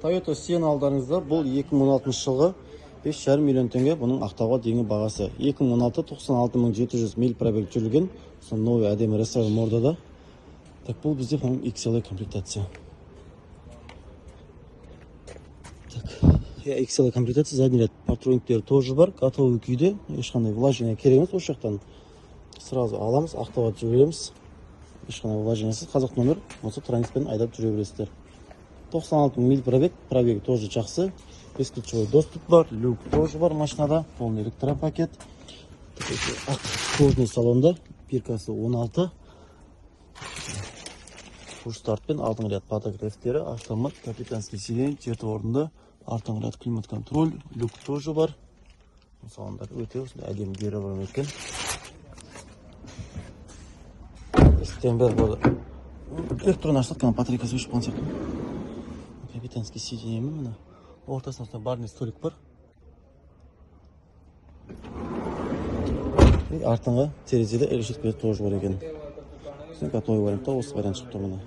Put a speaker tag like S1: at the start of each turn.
S1: Toyota Sienna алдарыңызда. Бұл 2016 жылғы 5,5 миллион теңге. Бұның ақтауға дейінгі бағасы. 2016 96.700 миль пробег жүрген. Новый әдемі ресторан мордада. Так, бұл бізде XL комплектация. XL комплектация, задний ряд патронниктері тоже бар. Готовый күйде. Ешқандай влажение керек емес. Осы жақтан сразу аламыз, ақтауға жібереміз. Ешқандай влажениесіз. Қазақ номер. Осы транспен айдап жүре бересіздер. 96 миль пробег. Пробег тоже жақсы. Бесключевой доступ бар. Люк тоже бар машинада. Полный электропакет. Кожный салонда. Биркасы 16. Пуш-стартпен алдыңғы ряд подогревтері, автомат, капитанский сиденье, жеті орынды, артыңғы ряд климат-контроль, люк тоже бар. Салондар өте әдемі бері бар екен. Стембер болды. Электронный ашылтқан батарейкасы өшіп қалған сияқты. Капитанский сиденье міне. Ортасында барный столик бар. Артыңғы терезеде электр тоже бар екен. Готовый вариантта осы вариант шықты міне.